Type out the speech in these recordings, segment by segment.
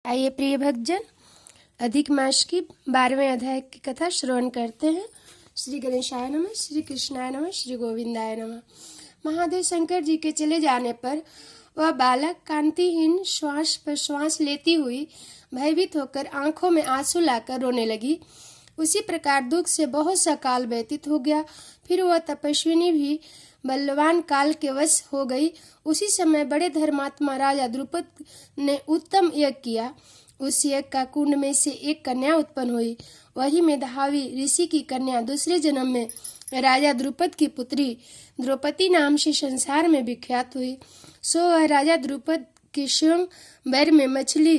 आइए प्रिय भक्तजन, अधिक मास की 12वें अध्याय की कथा श्रवण करते हैं। श्री गणेशाय नमः, श्री कृष्णाय नमः, श्री गोविंदाय नमः। महादेव शंकर जी के चले जाने पर वह बालक कांतिहीन श्वास पर श्वास लेती हुई भयभीत होकर आंखों में आंसू लाकर रोने लगी। उसी प्रकार दुख से बहुत सा काल व्यतीत हो गया। फिर वह तपस्विनी भी बलवान काल के वश हो गई। उसी समय बड़े धर्मात्मा राजा द्रुपद ने उत्तम यज्ञ किया। उस यज्ञ का कुंड में से एक कन्या उत्पन्न हुई। वही मेधावी ऋषि की कन्या दूसरे जन्म में राजा द्रुपद की पुत्री द्रौपदी नाम से संसार में विख्यात हुई। सो वह राजा द्रुपद के स्वयं बैर में मछली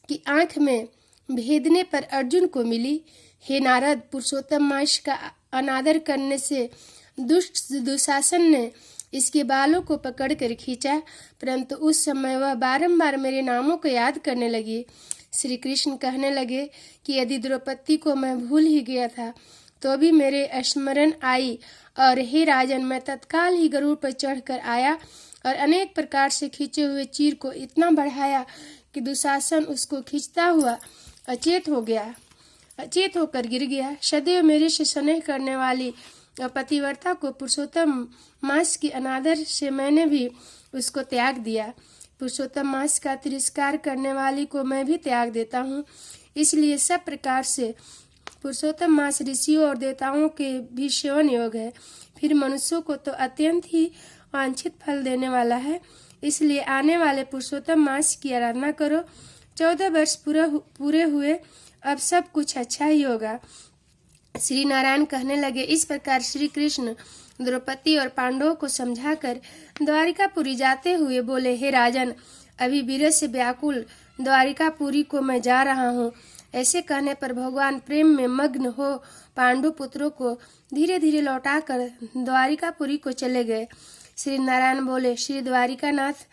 की आंख में भेदने पर अर्जुन को मिली। हे नारद, पुरुषोत्तम मास का अनादर करने से दुष्ट दुशासन ने इसके बालों को पकड़कर खींचा, परंतु उस समय वह बारंबार मेरे नामों को याद करने लगी। श्री कृष्ण कहने लगे कि यदि द्रौपदी को मैं भूल ही गया था तो भी मेरे स्मरण आई, और हे राजन, मैं तत्काल ही गरुड़ पर चढ़कर आया और अनेक प्रकार से खींचे हुए चीर को इतना बढ़ाया कि दुशासन उसको खींचता हुआ अचेत होकर गिर गया। सदैव मेरे से स्नेह करने वाली पतिव्रता को पुरुषोत्तम मास की अनादर से मैंने भी उसको त्याग दिया। पुरुषोत्तम मास का तिरस्कार करने वाली को मैं भी त्याग देता हूँ। इसलिए सब प्रकार से पुरुषोत्तम मास ऋषियों और देवताओं के भी सेवन योग है। फिर मनुष्यों को तो अत्यंत ही वांछित फल देने वाला है। इसलिए आने वाले पुरुषोत्तम मास की आराधना करो। 14 वर्ष पूरे हुए, अब सब कुछ अच्छा ही होगा। श्री नारायण कहने लगे। इस प्रकार श्री कृष्ण द्रौपदी और पांडवों को समझाकर द्वारिकापुरी जाते हुए बोले, हे राजन, अभी विरह से व्याकुल द्वारिकापुरी को मैं जा रहा हूँ। ऐसे कहने पर भगवान प्रेम में मग्न हो पांडु पुत्रों को धीरे धीरे लौटाकर द्वारिकापुरी को चले गए। श्री नारायण बोले, श्री द्वारिकानाथ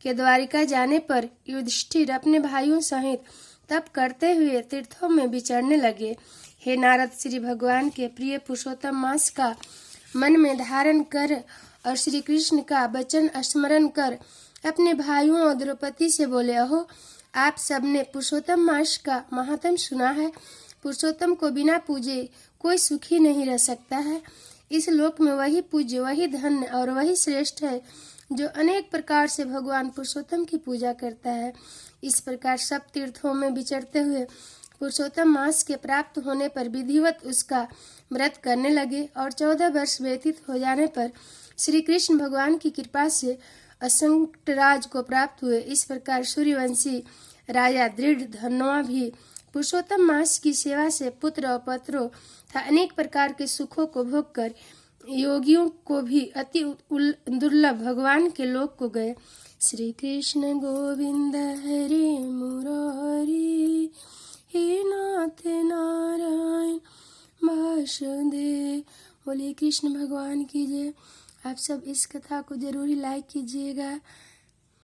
के द्वारिका जाने पर युधिष्ठिर अपने भाइयों सहित तप करते हुए तीर्थों में विचरने लगे। हे नारद, श्री भगवान के प्रिय पुरुषोत्तम मास का मन में धारण कर और श्री कृष्ण का वचन स्मरण कर अपने भाइयों और द्रौपदी से बोले, अहो, आप सबने पुरुषोत्तम मास का महात्म सुना है। पुरुषोत्तम को बिना पूजे कोई सुखी नहीं रह सकता है। इस लोक में वही पूज्य, वही धन्य और वही श्रेष्ठ है जो अनेक प्रकार से भगवान पुरुषोत्तम की पूजा करता है। इस प्रकार सब तीर्थों में विचरते हुए पुरुषोत्तम मास के प्राप्त होने पर विधिवत उसका व्रत करने लगे और 14 वर्ष व्यतीत हो जाने पर श्री कृष्ण भगवान की कृपा से असंकटराज को प्राप्त हुए। इस प्रकार सूर्यवंशी राजा दृढ़ धनवा भी पुरुषोत्तम मास की सेवा से पुत्र और पत्रों तथा अनेक प्रकार के सुखों को भोग कर योगियों को भी अति दुर्लभ भगवान के लोक को गए। श्री कृष्ण गोविंद हरे मुरारी, हे नाथ नारायण वासुदेव। बोलिए कृष्ण भगवान की जय। आप सब इस कथा को जरूर लाइक कीजिएगा।